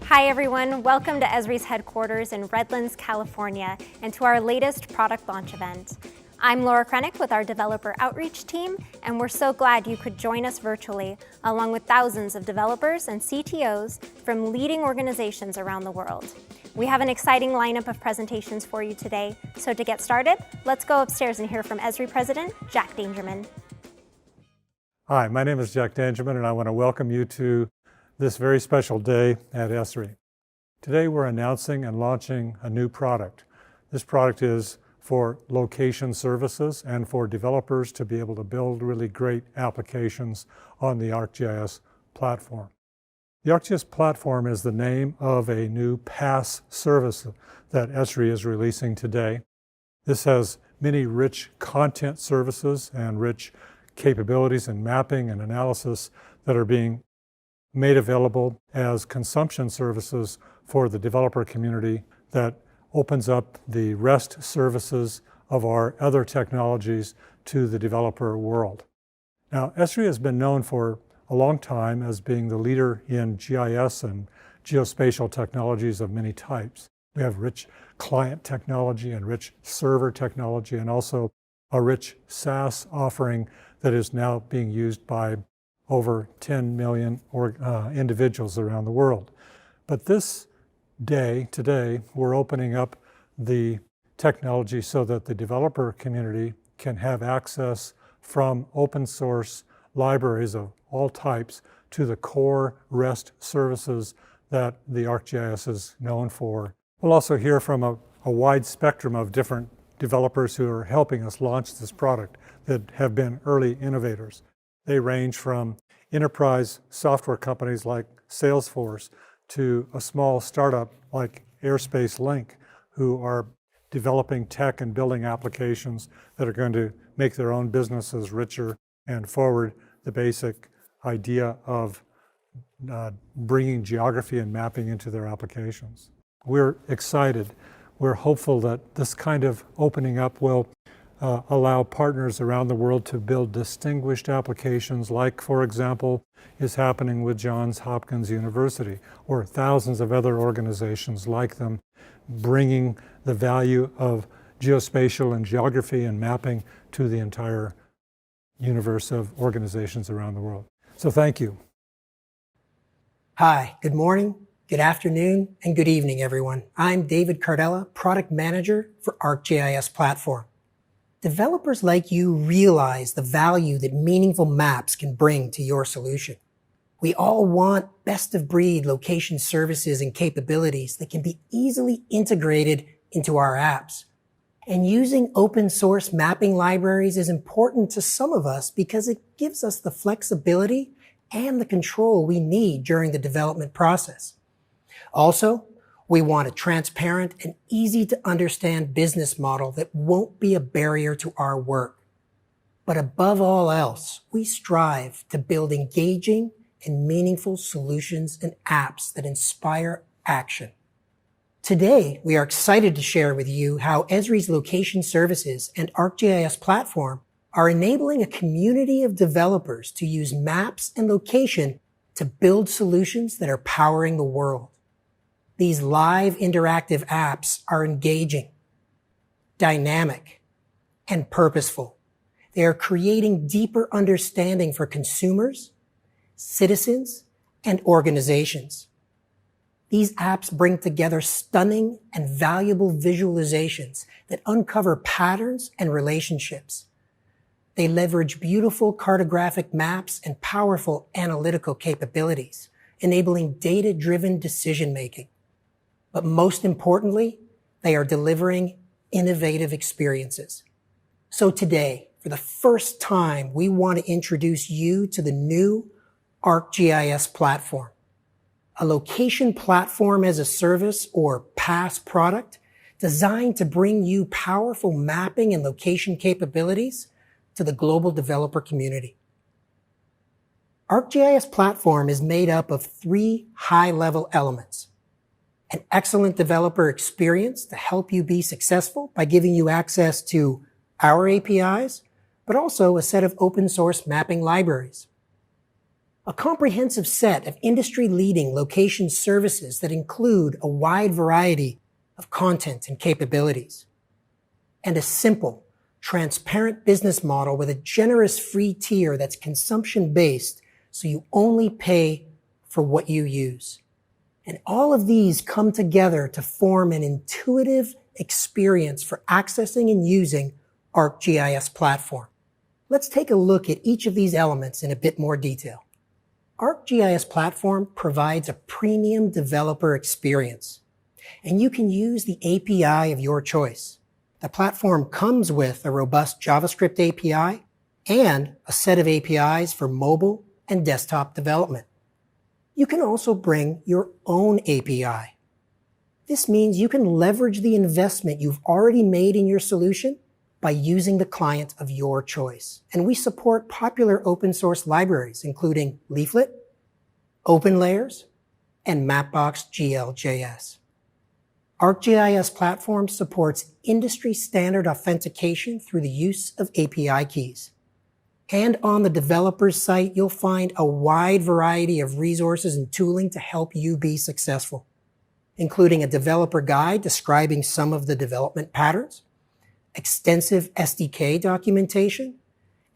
Hi everyone, welcome to Esri's headquarters in Redlands, California, and to our latest product launch event. I'm Laura Krennick with our developer outreach team, and we're so glad you could join us virtually, along with thousands of developers and CTOs from leading organizations around the world. We have an exciting lineup of presentations for you today, so to get started, let's go upstairs and hear from Esri President Jack Dangerman. Hi, my name is Jack Dangerman, and I want to welcome you to this very special day at Esri. Today we're announcing and launching a new product. This product is for location services and for developers to be able to build really great applications on the ArcGIS platform. The ArcGIS Platform is the name of a new Paas service that Esri is releasing today. This has many rich content services and rich capabilities in mapping and analysis that are being made available as consumption services for the developer community that opens up the REST services of our other technologies to the developer world. Now, Esri has been known for a long time as being the leader in GIS and geospatial technologies of many types. We have rich client technology and rich server technology, and also a rich SaaS offering that is now being used by over 10 million individuals around the world. But this day, today, we're opening up the technology so that the developer community can have access from open source libraries of all types to the core REST services that the ArcGIS is known for. We'll also hear from a wide spectrum of different developers who are helping us launch this product that have been early innovators. They range from enterprise software companies like Salesforce to a small startup like Airspace Link, who are developing tech and building applications that are going to make their own businesses richer and forward the basic idea of bringing geography and mapping into their applications. We're excited. We're hopeful that this kind of opening up will allow partners around the world to build distinguished applications like, for example, is happening with Johns Hopkins University, or thousands of other organizations like them, bringing the value of geospatial and geography and mapping to the entire universe of organizations around the world. So thank you. Hi, good morning, good afternoon, and good evening, everyone. I'm David Cardella, Product Manager for ArcGIS Platform. Developers like you realize the value that meaningful maps can bring to your solution. We all want best-of-breed location services and capabilities that can be easily integrated into our apps. And using open-source mapping libraries is important to some of us because it gives us the flexibility and the control we need during the development process. Also, we want a transparent and easy to understand business model that won't be a barrier to our work. But above all else, we strive to build engaging and meaningful solutions and apps that inspire action. Today, we are excited to share with you how Esri's location services and ArcGIS Platform are enabling a community of developers to use maps and location to build solutions that are powering the world. These live interactive apps are engaging, dynamic, and purposeful. They are creating deeper understanding for consumers, citizens, and organizations. These apps bring together stunning and valuable visualizations that uncover patterns and relationships. They leverage beautiful cartographic maps and powerful analytical capabilities, enabling data-driven decision-making. But most importantly, they are delivering innovative experiences. So today, for the first time, we want to introduce you to the new ArcGIS Platform, a location platform as a service or PaaS product designed to bring you powerful mapping and location capabilities to the global developer community. ArcGIS Platform is made up of 3 high-level elements: an excellent developer experience to help you be successful by giving you access to our APIs, but also a set of open source mapping libraries. a comprehensive set of industry-leading location services that include a wide variety of content and capabilities, and a simple, transparent business model with a generous free tier that's consumption-based, so you only pay for what you use. And all of these come together to form an intuitive experience for accessing and using ArcGIS Platform. Let's take a look at each of these elements in a bit more detail. ArcGIS Platform provides a premium developer experience, and you can use the API of your choice. The platform comes with a robust JavaScript API and a set of APIs for mobile and desktop development. You can also bring your own API. This means you can leverage the investment you've already made in your solution by using the client of your choice. And we support popular open source libraries, including Leaflet, OpenLayers, and Mapbox GLJS. ArcGIS Platform supports industry standard authentication through the use of API keys. And on the developer's site, you'll find a wide variety of resources and tooling to help you be successful, including a developer guide describing some of the development patterns, extensive SDK documentation,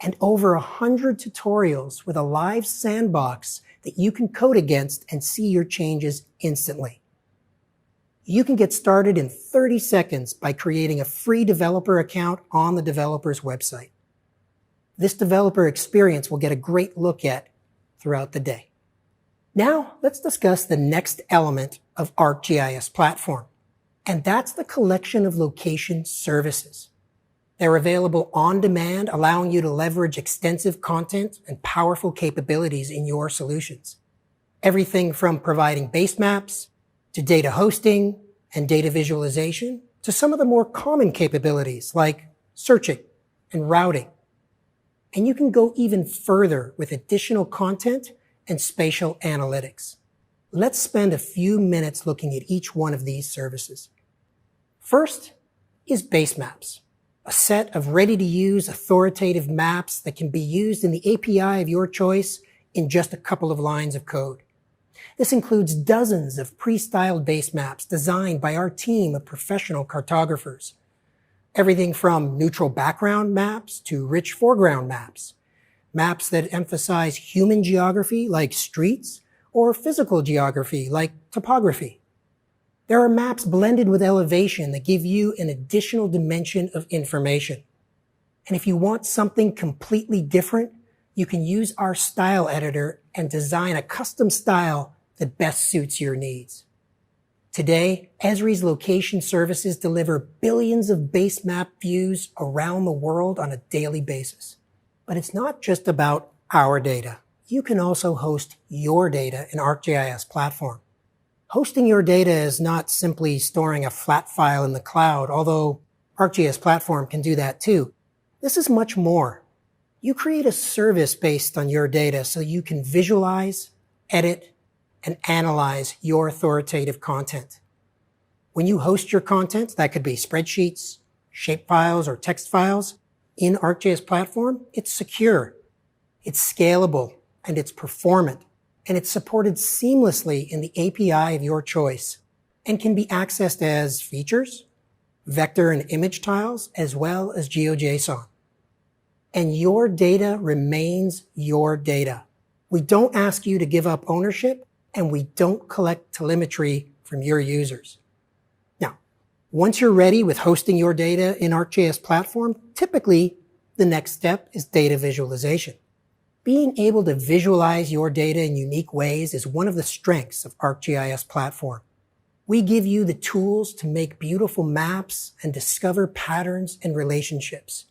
and over 100 tutorials with a live sandbox that you can code against and see your changes instantly. You can get started in 30 seconds by creating a free developer account on the developer's website. This developer experience will get a great look at throughout the day. Now, let's discuss the next element of ArcGIS Platform, and that's the collection of location services. They're available on demand, allowing you to leverage extensive content and powerful capabilities in your solutions. Everything from providing base maps, to data hosting and data visualization, to some of the more common capabilities like searching and routing. And you can go even further with additional content and spatial analytics. Let's spend a few minutes looking at each one of these services. First is base maps, a set of ready-to-use authoritative maps that can be used in the API of your choice in just a couple of lines of code. This includes dozens of pre-styled base maps designed by our team of professional cartographers. Everything from neutral background maps to rich foreground maps, maps that emphasize human geography like streets or physical geography like topography. There are maps blended with elevation that give you an additional dimension of information. And if you want something completely different, you can use our style editor and design a custom style that best suits your needs. Today, Esri's location services deliver billions of base map views around the world on a daily basis. But it's not just about our data. You can also host your data in ArcGIS Platform. Hosting your data is not simply storing a flat file in the cloud, although ArcGIS Platform can do that too. This is much more. You create a service based on your data so you can visualize, edit, and analyze your authoritative content. When you host your content, that could be spreadsheets, shapefiles, or text files, in ArcGIS Platform, it's secure, it's scalable, and it's performant, and it's supported seamlessly in the API of your choice, and can be accessed as features, vector and image tiles, as well as GeoJSON. And your data remains your data. We don't ask you to give up ownership, and we don't collect telemetry from your users. Now, once you're ready with hosting your data in ArcGIS Platform, typically the next step is data visualization. Being able to visualize your data in unique ways is one of the strengths of ArcGIS Platform. We give you the tools to make beautiful maps and discover patterns and relationships.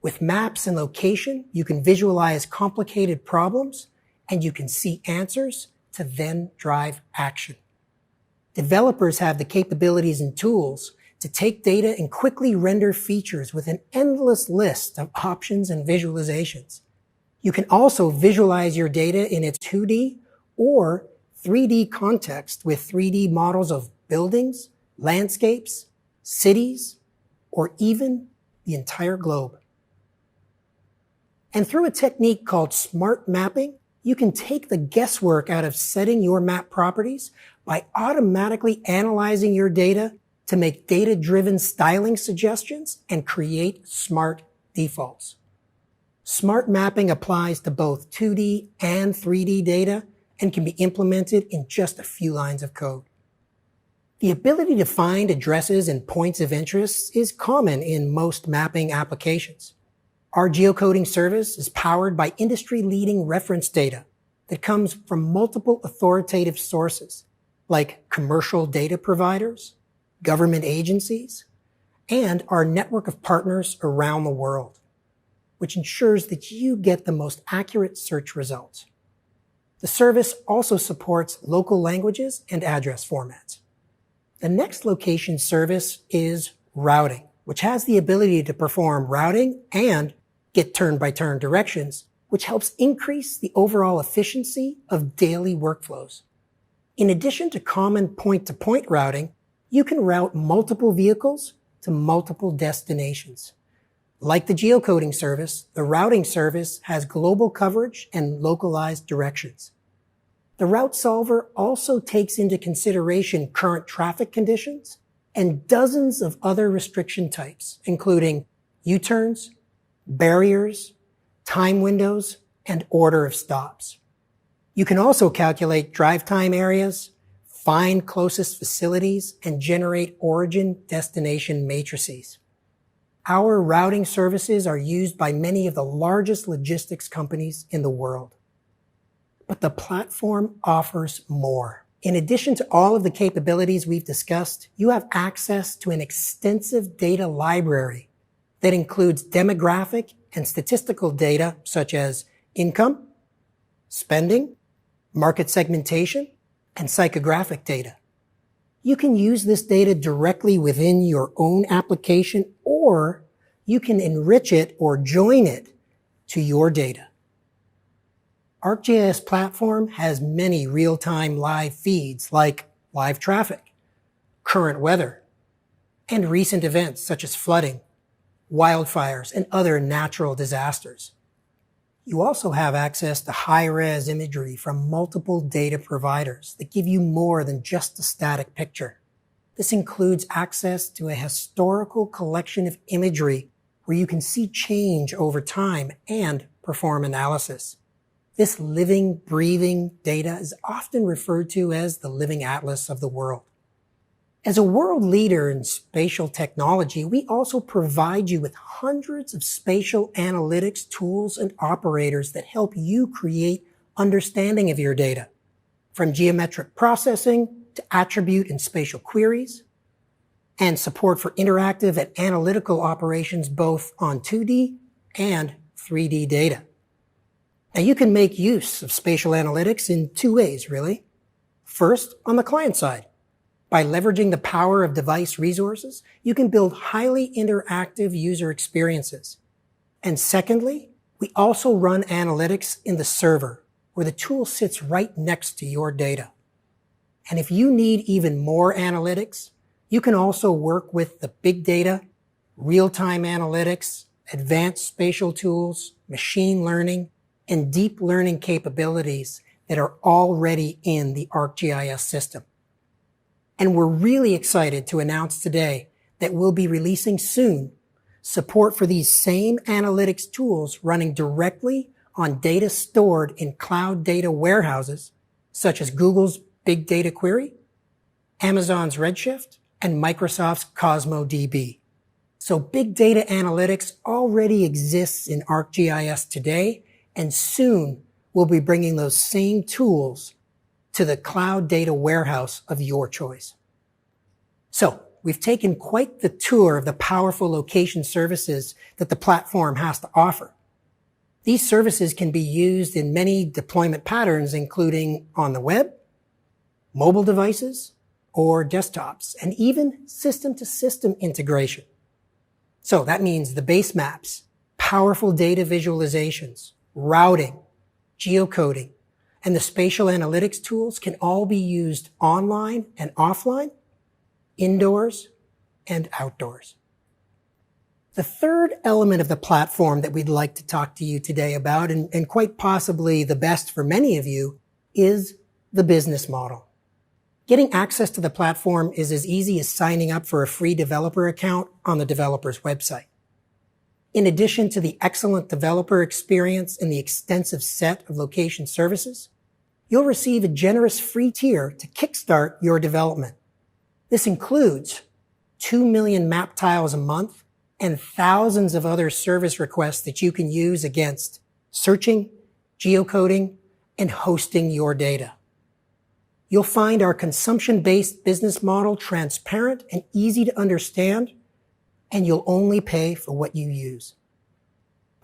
With maps and location, you can visualize complicated problems, and you can see answers to then drive action. Developers have the capabilities and tools to take data and quickly render features with an endless list of options and visualizations. You can also visualize your data in its 2D or 3D context with 3D models of buildings, landscapes, cities, or even the entire globe. And through a technique called smart mapping, you can take the guesswork out of setting your map properties by automatically analyzing your data to make data-driven styling suggestions and create smart defaults. Smart mapping applies to both 2D and 3D data and can be implemented in just a few lines of code. The ability to find addresses and points of interest is common in most mapping applications. Our geocoding service is powered by industry-leading reference data that comes from multiple authoritative sources like commercial data providers, government agencies, and our network of partners around the world, which ensures that you get the most accurate search results. The service also supports local languages and address formats. The next location service is routing, which has the ability to perform routing and get turn-by-turn directions, which helps increase the overall efficiency of daily workflows. In addition to common point-to-point routing, you can route multiple vehicles to multiple destinations. Like the geocoding service, the routing service has global coverage and localized directions. The route solver also takes into consideration current traffic conditions and dozens of other restriction types, including U-turns, barriers, time windows, and order of stops. You can also calculate drive time areas, find closest facilities, and generate origin-destination matrices. Our routing services are used by many of the largest logistics companies in the world. But the platform offers more. In addition to all of the capabilities we've discussed, you have access to an extensive data library that includes demographic and statistical data such as income, spending, market segmentation, and psychographic data. You can use this data directly within your own application, or you can enrich it or join it to your data. ArcGIS Platform has many real-time live feeds like live traffic, current weather, and recent events such as flooding, wildfires, and other natural disasters. You also have access to high-res imagery from multiple data providers that give you more than just a static picture. This includes access to a historical collection of imagery where you can see change over time and perform analysis. This living, breathing data is often referred to as the living atlas of the world. As a world leader in spatial technology, we also provide you with hundreds of spatial analytics tools and operators that help you create understanding of your data, from geometric processing to attribute and spatial queries, and support for interactive and analytical operations both on 2D and 3D data. Now, you can make use of spatial analytics in two ways, really. First, on the client side. By leveraging the power of device resources, you can build highly interactive user experiences. And secondly, we also run analytics in the server, where the tool sits right next to your data. And if you need even more analytics, you can also work with the big data, real-time analytics, advanced spatial tools, machine learning, and deep learning capabilities that are already in the ArcGIS system. And we're really excited to announce today that we'll be releasing soon support for these same analytics tools running directly on data stored in cloud data warehouses, such as Google's Big Data Query, Amazon's Redshift, and Microsoft's Cosmo DB. So big data analytics already exists in ArcGIS today, and soon we'll be bringing those same tools to the cloud data warehouse of your choice. So we've taken quite the tour of the powerful location services that the platform has to offer. These services can be used in many deployment patterns, including on the web, mobile devices, or desktops, and even system-to-system integration. So that means the base maps, powerful data visualizations, routing, geocoding, and the spatial analytics tools can all be used online and offline, indoors and outdoors. The third element of the platform that we'd like to talk to you today about, and quite possibly the best for many of you, is the business model. Getting access to the platform is as easy as signing up for a free developer account on the developer's website. In addition to the excellent developer experience and the extensive set of location services, you'll receive a generous free tier to kickstart your development. This includes 2 million map tiles a month and thousands of other service requests that you can use against searching, geocoding, and hosting your data. You'll find our consumption-based business model transparent and easy to understand, and you'll only pay for what you use.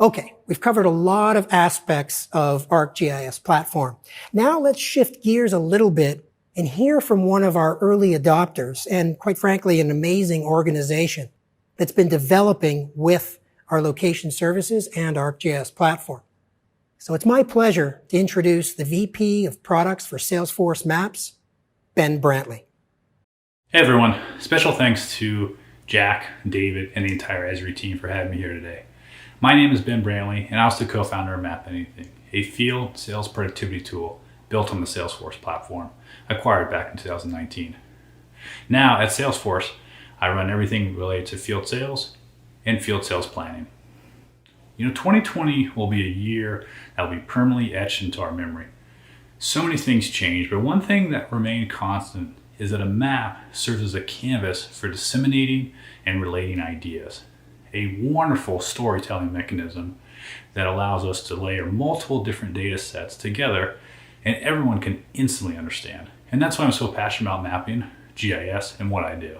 Okay, we've covered a lot of aspects of ArcGIS Platform. Now let's shift gears a little bit and hear from one of our early adopters, and quite frankly, an amazing organization that's been developing with our location services and ArcGIS Platform. So it's my pleasure to introduce the VP of Products for Salesforce Maps, Ben Brantley. Hey everyone, special thanks to Jack, David, and the entire Esri team for having me here today. My name is Ben Brantley, and I was the co-founder of Map Anything, a field sales productivity tool built on the Salesforce platform, acquired back in 2019. Now at Salesforce, I run everything related to field sales and field sales planning. 2020 will be a year that will be permanently etched into our memory. So many things change, but one thing that remained constant is that a map serves as a canvas for disseminating and relating ideas. A wonderful storytelling mechanism that allows us to layer multiple different data sets together and everyone can instantly understand. And that's why I'm so passionate about mapping, GIS, and what I do.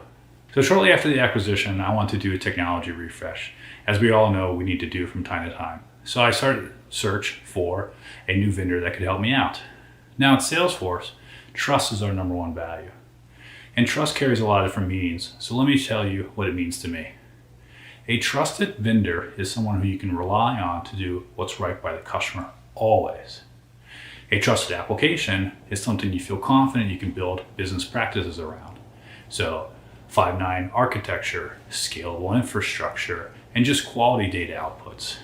So shortly after the acquisition, I wanted to do a technology refresh. As we all know, we need to do from time to time. So I started a search for a new vendor that could help me out. Now at Salesforce, trust is our number one value. And trust carries a lot of different meanings. So let me tell you what it means to me. A trusted vendor is someone who you can rely on to do what's right by the customer, always. A trusted application is something you feel confident you can build business practices around. So 5.9 architecture, scalable infrastructure, and just quality data outputs.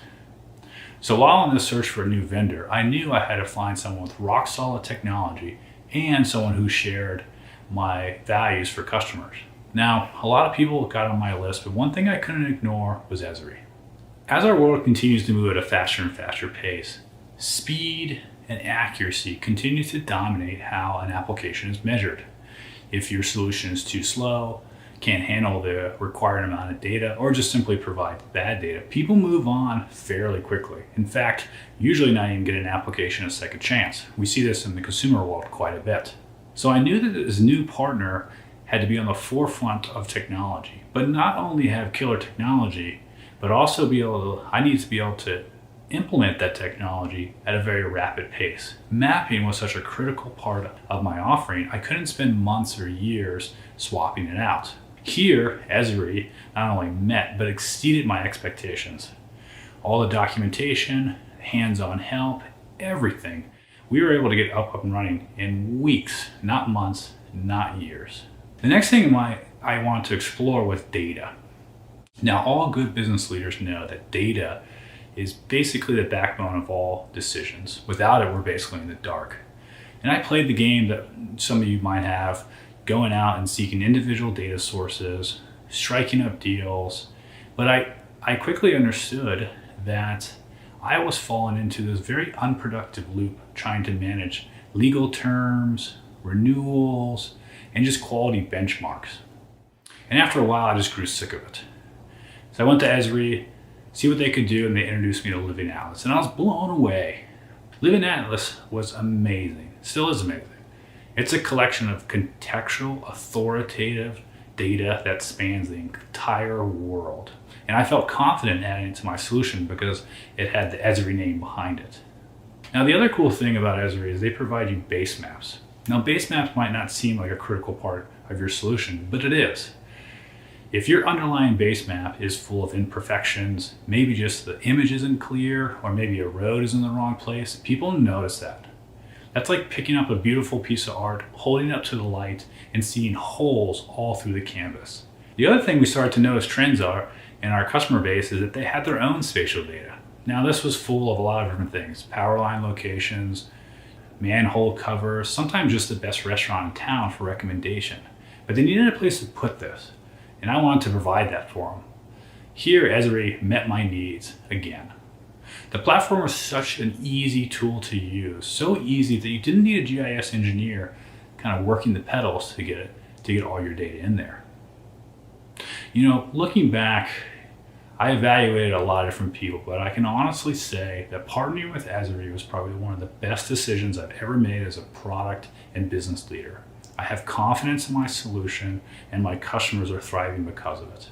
So while on this search for a new vendor, I knew I had to find someone with rock solid technology and someone who shared my values for customers. Now, a lot of people got on my list, but one thing I couldn't ignore was Esri. As our world continues to move at a faster and faster pace, speed and accuracy continue to dominate how an application is measured. If your solution is too slow, can't handle the required amount of data, or just simply provide bad data, people move on fairly quickly. In fact, usually not even get an application a second chance. We see this in the consumer world quite a bit. So I knew that this new partner had to be on the forefront of technology, but not only have killer technology, but also I need to be able to implement that technology at a very rapid pace. Mapping was such a critical part of my offering, I couldn't spend months or years swapping it out. Here, Esri not only met, but exceeded my expectations. All the documentation, hands-on help, everything. We were able to get up and running in weeks, not months, not years. The next thing I want to explore was data. Now, all good business leaders know that data is basically the backbone of all decisions. Without it, we're basically in the dark. And I played the game that some of you might have, going out and seeking individual data sources, striking up deals. But I quickly understood that I was falling into this very unproductive loop trying to manage legal terms, renewals, and just quality benchmarks. And after a while, I just grew sick of it. So I went to Esri, see what they could do, and they introduced me to Living Atlas, and I was blown away. Living Atlas was amazing, still is amazing. It's a collection of contextual, authoritative data that spans the entire world. And I felt confident adding it to my solution because it had the Esri name behind it. Now, the other cool thing about Esri is they provide you base maps. Now, base maps might not seem like a critical part of your solution, but it is. If your underlying base map is full of imperfections, maybe just the image isn't clear, or maybe a road is in the wrong place, people notice that. That's like picking up a beautiful piece of art, holding it up to the light, and seeing holes all through the canvas. The other thing we started to notice trends are in our customer base is that they had their own spatial data. Now this was full of a lot of different things, power line locations, manhole covers, sometimes just the best restaurant in town for recommendation. But they needed a place to put this, and I wanted to provide that for them. Here, Esri met my needs again. The platform was such an easy tool to use, so easy that you didn't need a GIS engineer kind of working the pedals to get all your data in there. You know, looking back, I evaluated a lot of different people, but I can honestly say that partnering with Esri was probably one of the best decisions I've ever made as a product and business leader. I have confidence in my solution, and my customers are thriving because of it.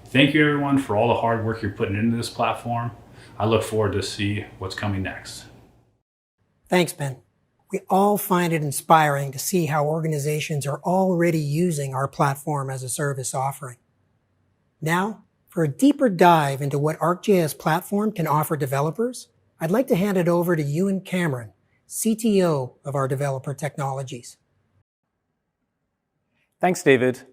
Thank you everyone for all the hard work you're putting into this platform. I look forward to see what's coming next. Thanks, Ben. We all find it inspiring to see how organizations are already using our platform as a service offering. Now, for a deeper dive into what ArcGIS Platform can offer developers, I'd like to hand it over to Ewan Cameron, CTO of our developer technologies. Thanks, David.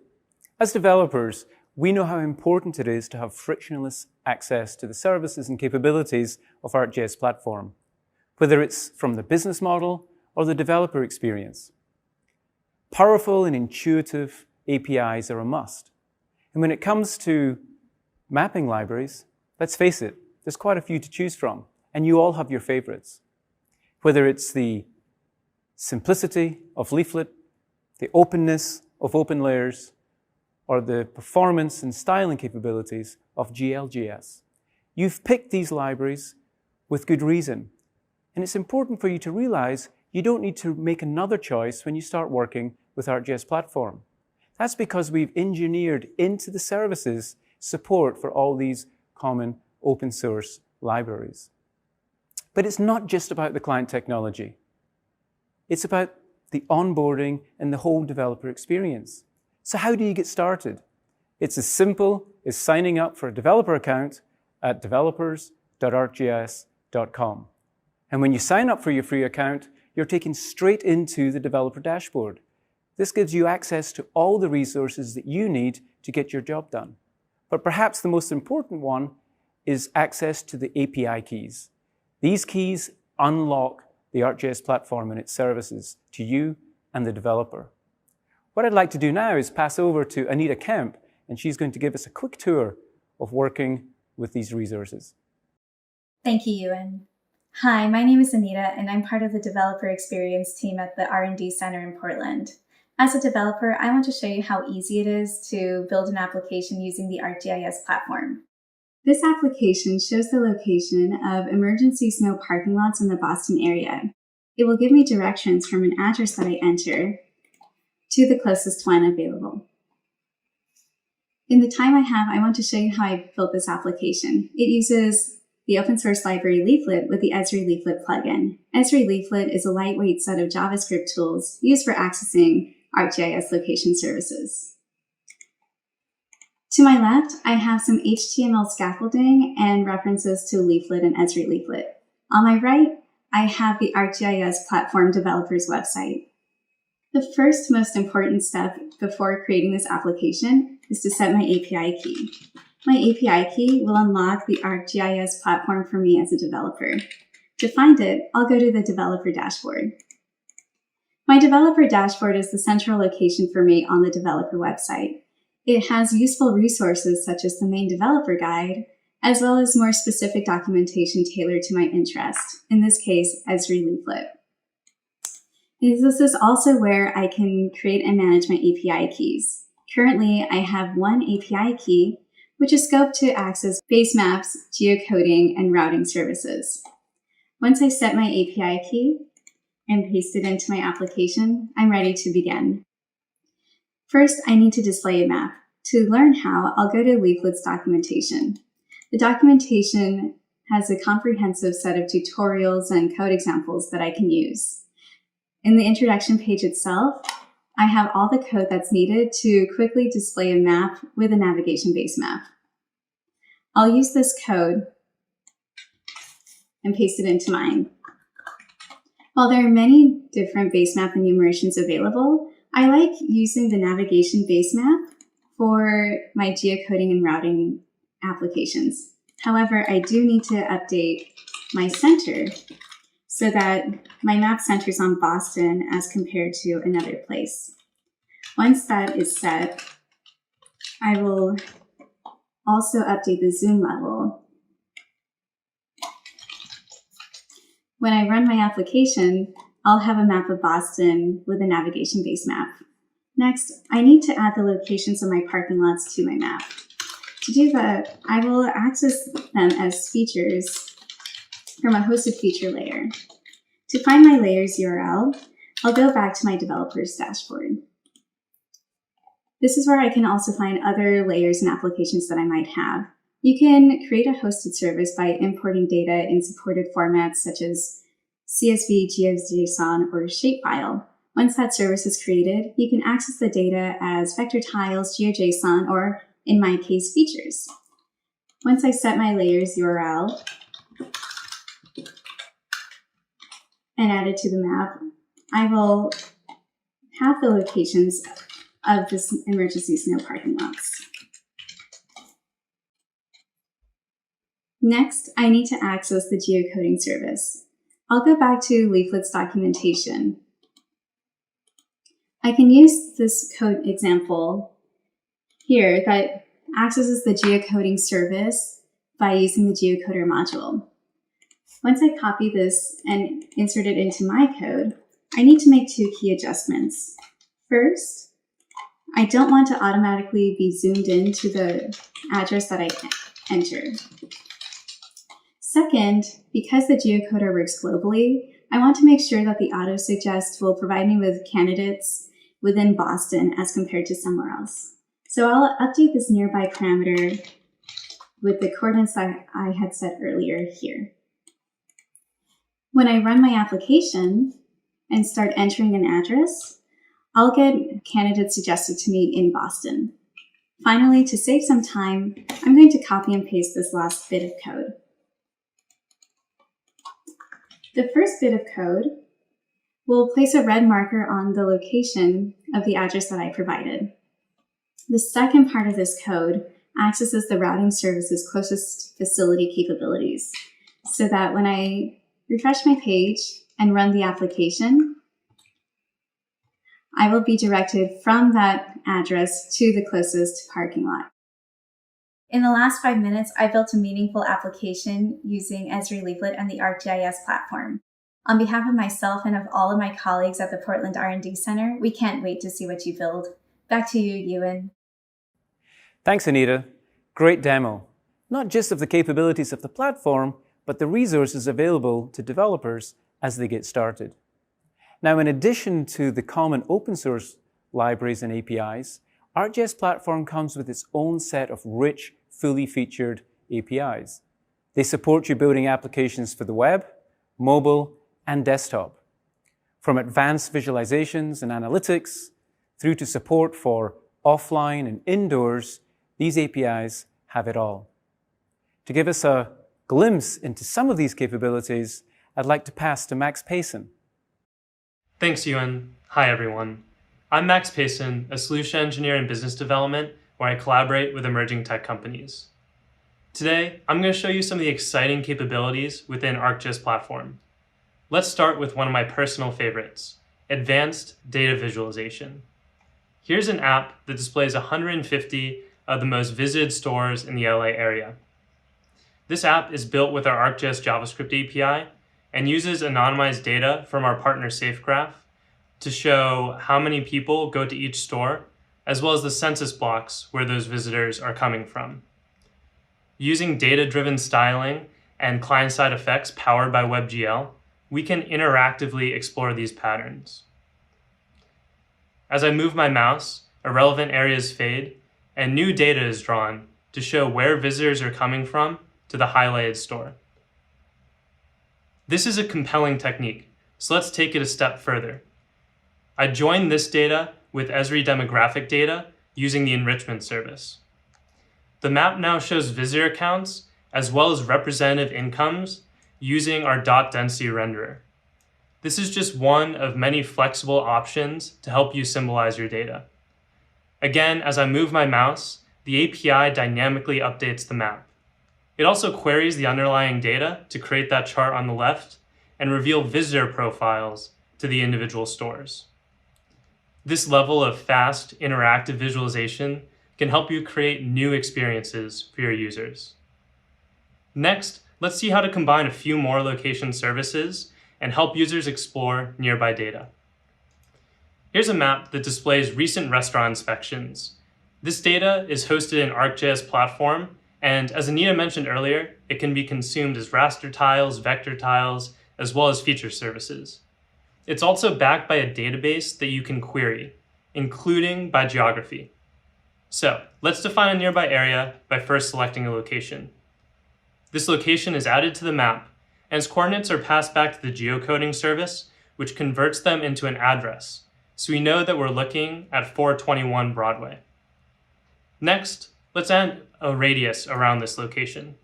As developers, we know how important it is to have frictionless access to the services and capabilities of ArcGIS Platform, whether it's from the business model or the developer experience. Powerful and intuitive APIs are a must. And when it comes to mapping libraries, let's face it, there's quite a few to choose from, and you all have your favorites. Whether it's the simplicity of Leaflet, the openness of open layers, or the performance and styling capabilities of GLGS. You've picked these libraries with good reason, and it's important for you to realize you don't need to make another choice when you start working with ArcGIS Platform. That's because we've engineered into the services support for all these common open source libraries. But it's not just about the client technology. It's about the onboarding and the whole developer experience. So how do you get started? It's as simple as signing up for a developer account at developers.arcgis.com. And when you sign up for your free account, you're taken straight into the developer dashboard. This gives you access to all the resources that you need to get your job done. But perhaps the most important one is access to the API keys. These keys unlock the ArcGIS Platform and its services to you and the developer. What I'd like to do now is pass over to Anita Kemp, and she's going to give us a quick tour of working with these resources. Thank you, Ewan. Hi, my name is Anita, and I'm part of the developer experience team at the R&D Center in Portland. As a developer, I want to show you how easy it is to build an application using the ArcGIS platform. This application shows the location of emergency snow parking lots in the Boston area. It will give me directions from an address that I enter to the closest one available. In the time I have, I want to show you how I built this application. It uses the open source library Leaflet with the Esri Leaflet plugin. Esri Leaflet is a lightweight set of JavaScript tools used for accessing ArcGIS location services. To my left, I have some HTML scaffolding and references to Leaflet and Esri Leaflet. On my right, I have the ArcGIS Platform developers website. The first most important step before creating this application is to set my API key. My API key will unlock the ArcGIS platform for me as a developer. To find it, I'll go to the developer dashboard. My developer dashboard is the central location for me on the developer website. It has useful resources such as the main developer guide, as well as more specific documentation tailored to my interest, in this case, Esri Leaflet. This is also where I can create and manage my API keys. Currently, I have one API key, which is scoped to access base maps, geocoding, and routing services. Once I set my API key and paste it into my application, I'm ready to begin. First, I need to display a map. To learn how, I'll go to Leaflet's documentation. The documentation has a comprehensive set of tutorials and code examples that I can use. In the introduction page itself, I have all the code that's needed to quickly display a map with a navigation base map. I'll use this code and paste it into mine. While there are many different base map enumerations available, I like using the navigation base map for my geocoding and routing applications. However, I do need to update my center so that my map centers on Boston as compared to another place. Once that is set, I will also update the zoom level. When I run my application, I'll have a map of Boston with a navigation-based map. Next, I need to add the locations of my parking lots to my map. To do that, I will access them as features from a hosted feature layer. To find my layers URL, I'll go back to my developer's dashboard. This is where I can also find other layers and applications that I might have. You can create a hosted service by importing data in supported formats such as CSV, GeoJSON, or shapefile. Once that service is created, you can access the data as vector tiles, GeoJSON, or in my case, features. Once I set my layers URL and add it to the map, I will have the locations of this emergency snow parking lots. Next, I need to access the geocoding service. I'll go back to Leaflet's documentation. I can use this code example here that accesses the geocoding service by using the geocoder module. Once I copy this and insert it into my code, I need to make two key adjustments. First, I don't want to automatically be zoomed in to the address that I entered. Second, because the geocoder works globally, I want to make sure that the auto-suggest will provide me with candidates within Boston as compared to somewhere else. So I'll update this nearby parameter with the coordinates that I had set earlier here. When I run my application and start entering an address, I'll get candidates suggested to me in Boston. Finally, to save some time, I'm going to copy and paste this last bit of code. The first bit of code will place a red marker on the location of the address that I provided. The second part of this code accesses the routing service's closest facility capabilities, so that when I refresh my page and run the application, I will be directed from that address to the closest parking lot. In the last 5 minutes, I built a meaningful application using Esri Leaflet and the ArcGIS platform. On behalf of myself and of all of my colleagues at the Portland R&D Center, we can't wait to see what you build. Back to you, Ewan. Thanks, Anita. Great demo. Not just of the capabilities of the platform, but the resources available to developers as they get started. Now, in addition to the common open source libraries and APIs, ArcGIS Platform comes with its own set of rich, fully featured APIs. They support you building applications for the web, mobile, and desktop. From advanced visualizations and analytics, through to support for offline and indoors, these APIs have it all. To give us a glimpse into some of these capabilities, I'd like to pass to Max Payson. Thanks, Ewan. Hi, everyone. I'm Max Payson, a solution engineer in business development, where I collaborate with emerging tech companies. Today, I'm going to show you some of the exciting capabilities within ArcGIS Platform. Let's start with one of my personal favorites, advanced data visualization. Here's an app that displays 150 of the most visited stores in the LA area. This app is built with our ArcGIS JavaScript API and uses anonymized data from our partner SafeGraph to show how many people go to each store, as well as the census blocks where those visitors are coming from. Using data-driven styling and client-side effects powered by WebGL, we can interactively explore these patterns. As I move my mouse, irrelevant areas fade, and new data is drawn to show where visitors are coming from to the highlighted store. This is a compelling technique, so let's take it a step further. I joined this data with Esri demographic data using the enrichment service. The map now shows visitor counts as well as representative incomes using our dot density renderer. This is just one of many flexible options to help you symbolize your data. Again, as I move my mouse, the API dynamically updates the map. It also queries the underlying data to create that chart on the left and reveal visitor profiles to the individual stores. This level of fast, interactive visualization can help you create new experiences for your users. Next, let's see how to combine a few more location services and help users explore nearby data. Here's a map that displays recent restaurant inspections. This data is hosted in ArcGIS Platform, and as Anita mentioned earlier, it can be consumed as raster tiles, vector tiles, as well as feature services. It's also backed by a database that you can query, including by geography. So let's define a nearby area by first selecting a location. This location is added to the map, and its coordinates are passed back to the geocoding service, which converts them into an address, so we know that we're looking at 421 Broadway. Next, let's add a radius around this location.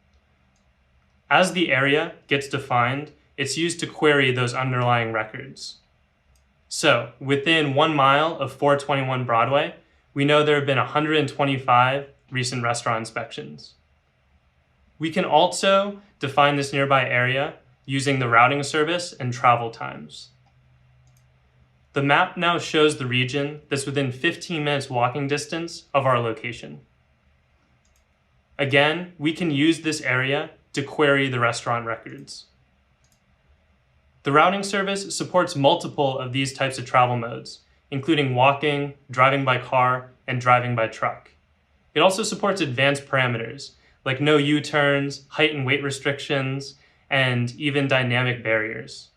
As the area gets defined, it's used to query those underlying records. So, within 1 mile of 421 Broadway, we know there have been 125 recent restaurant inspections. We can also define this nearby area using the routing service and travel times. The map now shows the region that's within 15 minutes walking distance of our location. Again, we can use this area to query the restaurant records. The routing service supports multiple of these types of travel modes, including walking, driving by car, and driving by truck. It also supports advanced parameters, like no U-turns, height and weight restrictions, and even dynamic barriers.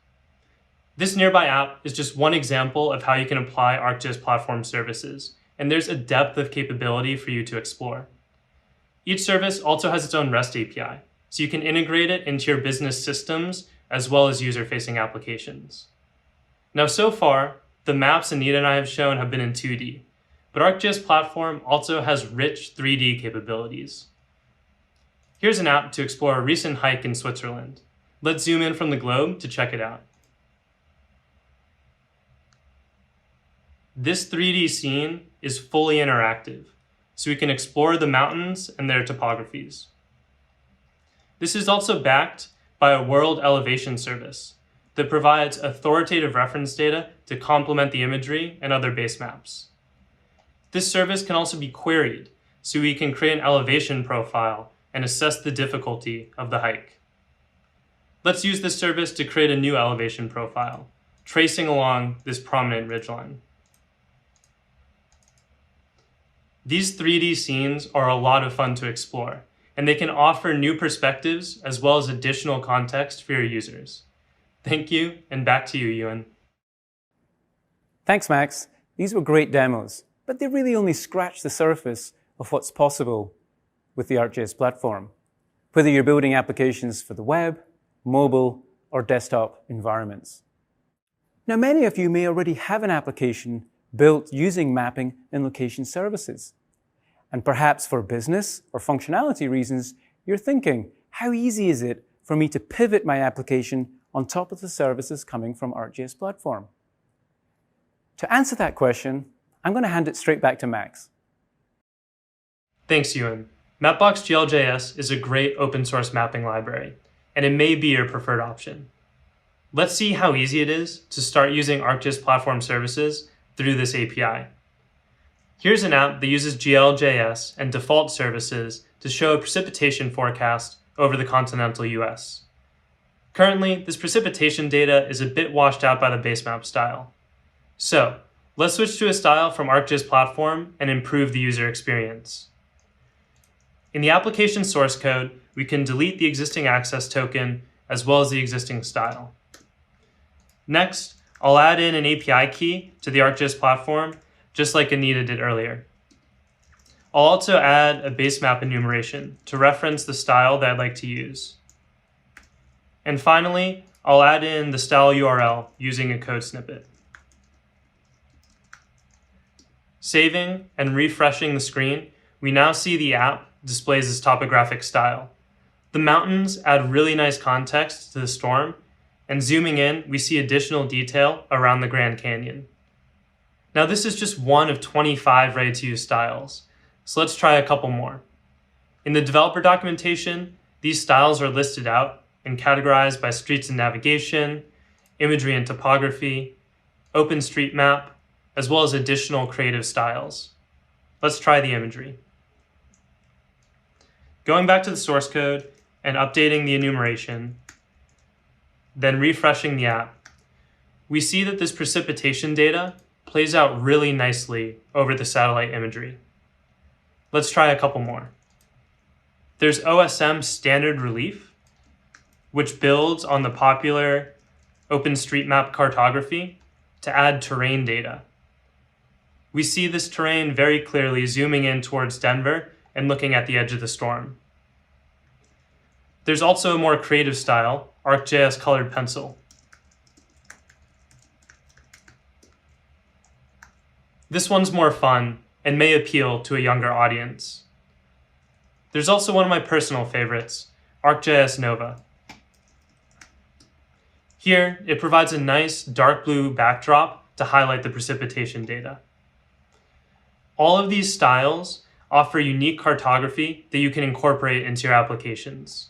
This nearby app is just one example of how you can apply ArcGIS Platform services, and there's a depth of capability for you to explore. Each service also has its own REST API, so you can integrate it into your business systems as well as user-facing applications. Now, so far, the maps Anita and I have shown have been in 2D, but ArcGIS Platform also has rich 3D capabilities. Here's an app to explore a recent hike in Switzerland. Let's zoom in from the globe to check it out. This 3D scene is fully interactive, so we can explore the mountains and their topographies. This is also backed by a world elevation service that provides authoritative reference data to complement the imagery and other base maps. This service can also be queried, so we can create an elevation profile and assess the difficulty of the hike. Let's use this service to create a new elevation profile, tracing along this prominent ridgeline. These 3D scenes are a lot of fun to explore, and they can offer new perspectives as well as additional context for your users. Thank you, and back to you, Ewan. Thanks, Max. These were great demos, but they really only scratch the surface of what's possible with the ArcGIS platform, whether you're building applications for the web, mobile, or desktop environments. Now, many of you may already have an application built using mapping and location services. And perhaps for business or functionality reasons, you're thinking, how easy is it for me to pivot my application on top of the services coming from ArcGIS Platform? To answer that question, I'm going to hand it straight back to Max. Thanks, Ewan. Mapbox GLJS is a great open source mapping library, and it may be your preferred option. Let's see how easy it is to start using ArcGIS Platform services through this API. Here's an app that uses GLJS and default services to show a precipitation forecast over the continental US. Currently, this precipitation data is a bit washed out by the base map style. So, let's switch to a style from ArcGIS Platform and improve the user experience. In the application source code, we can delete the existing access token as well as the existing style. Next, I'll add in an API key to the ArcGIS Platform, just like Anita did earlier. I'll also add a base map enumeration to reference the style that I'd like to use. And finally, I'll add in the style URL using a code snippet. Saving and refreshing the screen, we now see the app displays this topographic style. The mountains add really nice context to the storm, and zooming in, we see additional detail around the Grand Canyon. Now this is just one of 25 ready-to-use styles, so let's try a couple more. In the developer documentation, these styles are listed out and categorized by streets and navigation, imagery and topography, OpenStreetMap, as well as additional creative styles. Let's try the imagery. Going back to the source code and updating the enumeration, then refreshing the app, we see that this precipitation data plays out really nicely over the satellite imagery. Let's try a couple more. There's OSM standard relief, which builds on the popular OpenStreetMap cartography to add terrain data. We see this terrain very clearly zooming in towards Denver and looking at the edge of the storm. There's also a more creative style, ArcGIS colored pencil. This one's more fun and may appeal to a younger audience. There's also one of my personal favorites, ArcGIS Nova. Here, it provides a nice dark blue backdrop to highlight the precipitation data. All of these styles offer unique cartography that you can incorporate into your applications.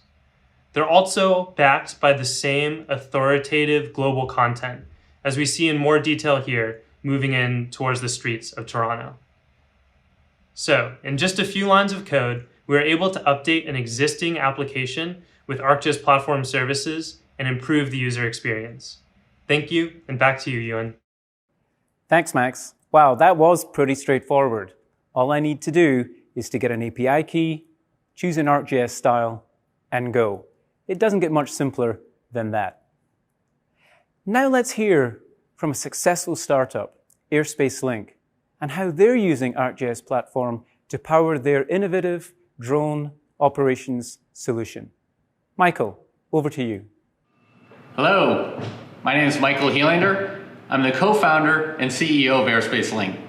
They're also backed by the same authoritative global content, as we see in more detail here, moving in towards the streets of Toronto. So, in just a few lines of code, we are able to update an existing application with ArcGIS Platform services and improve the user experience. Thank you, and back to you, Ewan. Thanks, Max. Wow, that was pretty straightforward. All I need to do is to get an API key, choose an ArcGIS style, and go. It doesn't get much simpler than that. Now let's hear from a successful startup, Airspace Link, and how they're using ArcGIS Platform to power their innovative drone operations solution. Michael, over to you. Hello, my name is Michael Helander. I'm the co-founder and CEO of Airspace Link.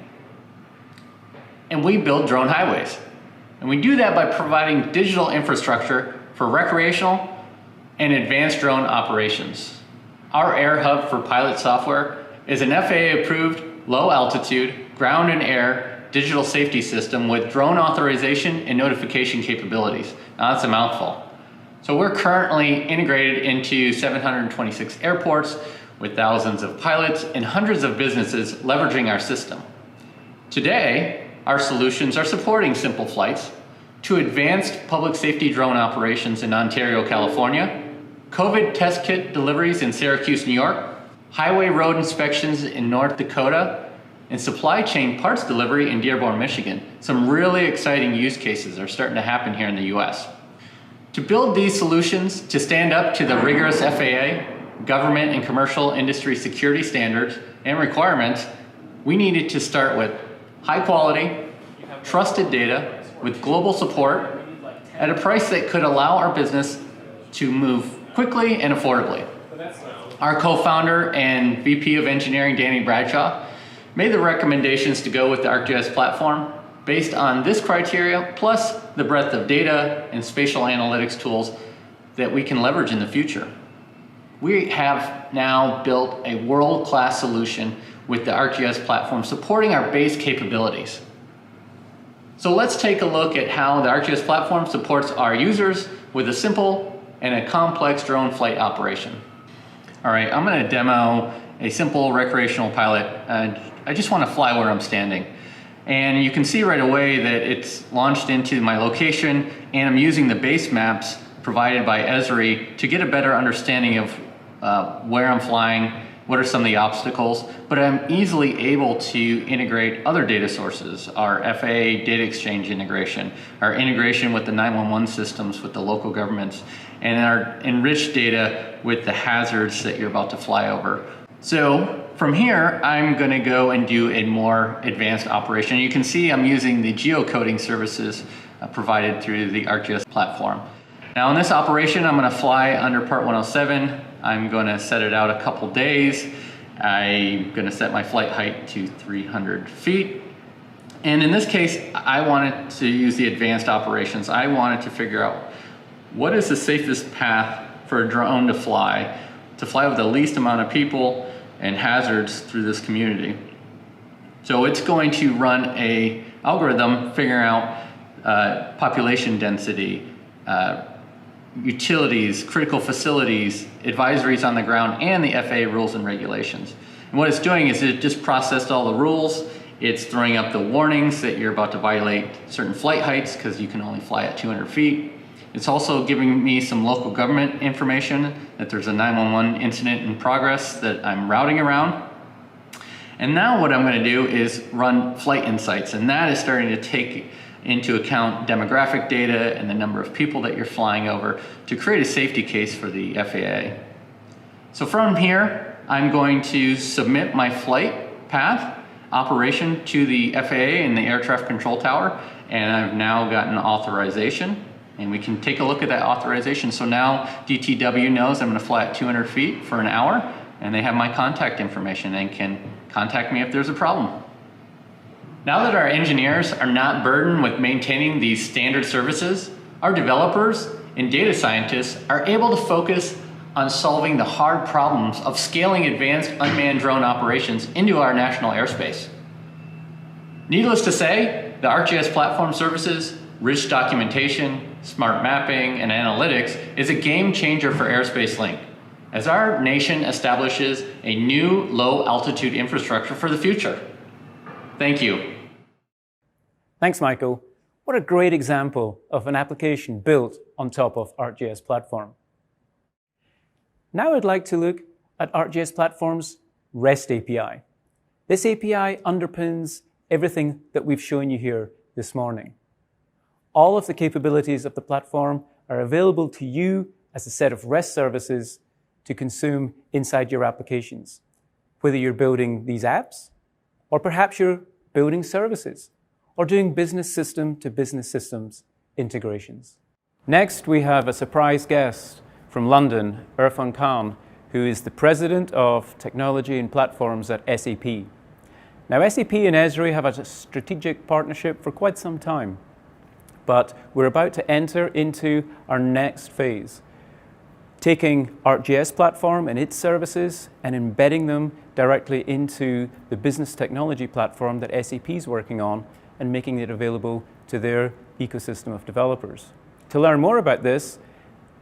And we build drone highways. And we do that by providing digital infrastructure for recreational and advanced drone operations. Our Air Hub for Pilot software is an FAA-approved, low-altitude, ground and air digital safety system with drone authorization and notification capabilities. Now that's a mouthful. So we're currently integrated into 726 airports with thousands of pilots and hundreds of businesses leveraging our system. Today, our solutions are supporting simple flights to advanced public safety drone operations in Ontario, California, COVID test kit deliveries in Syracuse, New York, highway road inspections in North Dakota, and supply chain parts delivery in Dearborn, Michigan. Some really exciting use cases are starting to happen here in the US. To build these solutions to stand up to the rigorous FAA, government and commercial industry security standards and requirements, we needed to start with high quality, trusted data with global support at a price that could allow our business to move quickly and affordably. Our co-founder and VP of Engineering, Danny Bradshaw, made the recommendations to go with the ArcGIS platform based on this criteria, plus the breadth of data and spatial analytics tools that we can leverage in the future. We have now built a world-class solution with the ArcGIS platform supporting our base capabilities. So let's take a look at how the ArcGIS platform supports our users with a simple and a complex drone flight operation. All right, I'm gonna demo a simple recreational pilot. I just wanna fly where I'm standing. And you can see right away that it's launched into my location, and I'm using the base maps provided by Esri to get a better understanding of where I'm flying, what are some of the obstacles, but I'm easily able to integrate other data sources, our FAA data exchange integration, our integration with the 911 systems with the local governments, and our enriched data with the hazards that you're about to fly over. So from here, I'm gonna go and do a more advanced operation. You can see I'm using the geocoding services provided through the ArcGIS platform. Now in this operation, I'm gonna fly under Part 107. I'm gonna set it out a couple days. I'm gonna set my flight height to 300 feet. And in this case, I wanted to use the advanced operations. I wanted to figure out what is the safest path for a drone to fly with the least amount of people and hazards through this community. So it's going to run a algorithm figuring out population density, utilities, critical facilities, advisories on the ground, and the FAA rules and regulations. And what it's doing is it just processed all the rules. It's throwing up the warnings that you're about to violate certain flight heights because you can only fly at 200 feet. It's also giving me some local government information that there's a 911 incident in progress that I'm routing around. And now what I'm going to do is run flight insights, and that is starting to take into account demographic data and the number of people that you're flying over to create a safety case for the FAA. So from here, I'm going to submit my flight path operation to the FAA and the air traffic control tower, and I've now gotten authorization, and we can take a look at that authorization. So now DTW knows I'm going to fly at 200 feet for an hour, and they have my contact information and can contact me if there's a problem. Now that our engineers are not burdened with maintaining these standard services, our developers and data scientists are able to focus on solving the hard problems of scaling advanced unmanned drone operations into our national airspace. Needless to say, the ArcGIS Platform services, rich documentation, smart mapping, and analytics is a game changer for Airspace Link, as our nation establishes a new low-altitude infrastructure for the future. Thank you. Thanks, Michael. What a great example of an application built on top of ArcGIS Platform. Now I'd like to look at ArcGIS Platform's REST API. This API underpins everything that we've shown you here this morning. All of the capabilities of the platform are available to you as a set of REST services to consume inside your applications, whether you're building these apps, or perhaps you're building services, or doing business system to business systems integrations. Next, we have a surprise guest from London, Irfan Khan, who is the President of Technology and Platforms at SAP. Now, SAP and Esri have a strategic partnership for quite some time, but we're about to enter into our next phase, taking ArcGIS Platform and its services and embedding them directly into the business technology platform that SAP is working on and making it available to their ecosystem of developers. To learn more about this,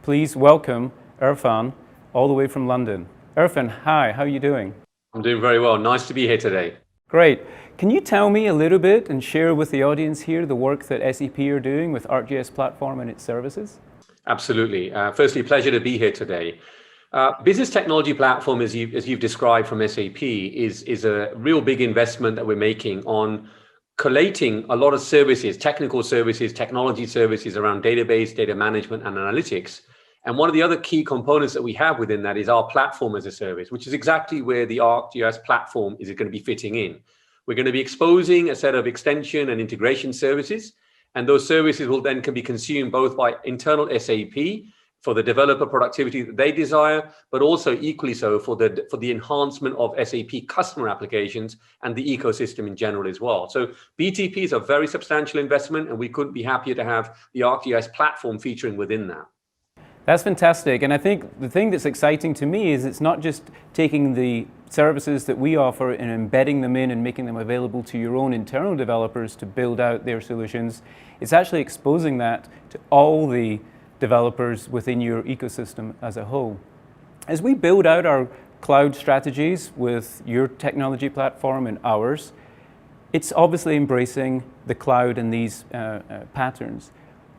please welcome Irfan, all the way from London. Irfan, hi, how are you doing? I'm doing very well. Nice to be here today. Great. Can you tell me a little bit and share with the audience here the work that SAP are doing with ArcGIS Platform and its services? Absolutely. Firstly, pleasure to be here today. Business technology platform, as you've described from SAP, is a real big investment that we're making on collating a lot of services, technical services, technology services around database, data management, and analytics. And one of the other key components that we have within that is our platform as a service, which is exactly where the ArcGIS platform is going to be fitting in. We're going to be exposing a set of extension and integration services, and those services will then can be consumed both by internal SAP for the developer productivity that they desire, but also equally so for the enhancement of SAP customer applications and the ecosystem in general as well. So BTP is a very substantial investment, and we couldn't be happier to have the ArcGIS platform featuring within that. That's fantastic. And I think the thing that's exciting to me is it's not just taking the services that we offer and embedding them in and making them available to your own internal developers to build out their solutions. It's actually exposing that to all the developers within your ecosystem as a whole. As we build out our cloud strategies with your technology platform and ours, it's obviously embracing the cloud and these patterns.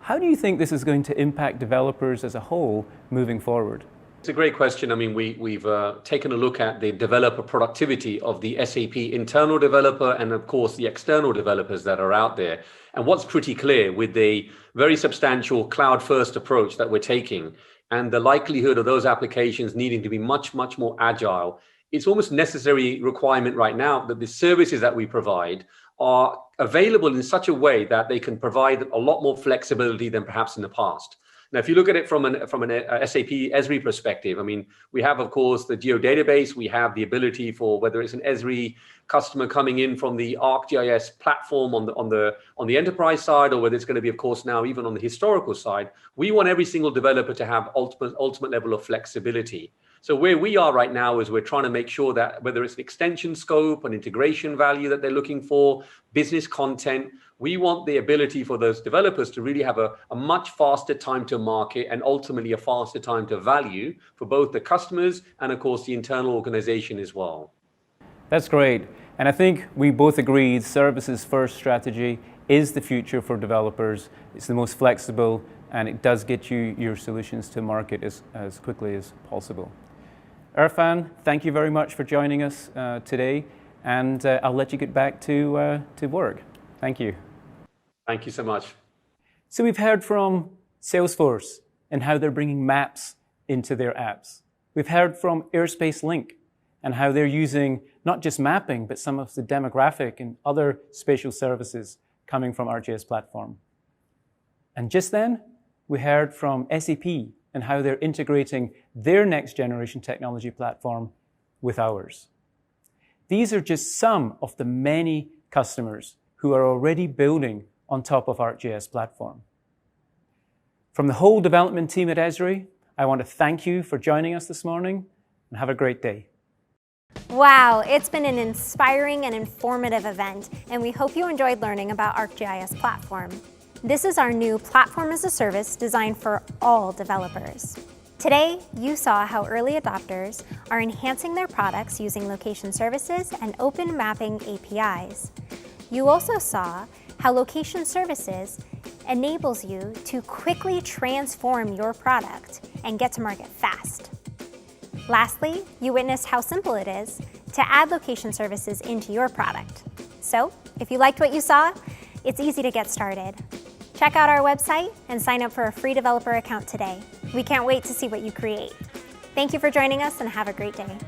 How do you think this is going to impact developers as a whole moving forward? It's a great question. I mean, we've taken a look at the developer productivity of the SAP internal developer and, of course, the external developers that are out there. And what's pretty clear with the very substantial cloud-first approach that we're taking and the likelihood of those applications needing to be much, much more agile, it's almost necessary requirement right now that the services that we provide are available in such a way that they can provide a lot more flexibility than perhaps in the past. Now, if you look at it from an SAP Esri perspective, I mean, we have, of course, the geodatabase. We have the ability for whether it's an Esri customer coming in from the ArcGIS platform on the enterprise side, or whether it's going to be, of course, now even on the historical side. We want every single developer to have ultimate level of flexibility. So where we are right now is we're trying to make sure that whether it's an extension scope, an integration value that they're looking for, business content, we want the ability for those developers to really have a much faster time to market and ultimately a faster time to value for both the customers and of course the internal organization as well. That's great. And I think we both agreed services first strategy is the future for developers. It's the most flexible and it does get you your solutions to market as quickly as possible. Irfan, thank you very much for joining us today, and I'll let you get back to work. Thank you. Thank you so much. So we've heard from Salesforce and how they're bringing maps into their apps. We've heard from Airspace Link and how they're using not just mapping, but some of the demographic and other spatial services coming from ArcGIS Platform. And just then, we heard from SAP and how they're integrating their next generation technology platform with ours. These are just some of the many customers who are already building on top of ArcGIS Platform. From the whole development team at Esri, I want to thank you for joining us this morning and have a great day. Wow, it's been an inspiring and informative event, and we hope you enjoyed learning about ArcGIS Platform. This is our new platform as a service designed for all developers. Today, you saw how early adopters are enhancing their products using location services and open mapping APIs. You also saw how location services enables you to quickly transform your product and get to market fast. Lastly, you witnessed how simple it is to add location services into your product. So, if you liked what you saw, it's easy to get started. Check out our website and sign up for a free developer account today. We can't wait to see what you create. Thank you for joining us and have a great day.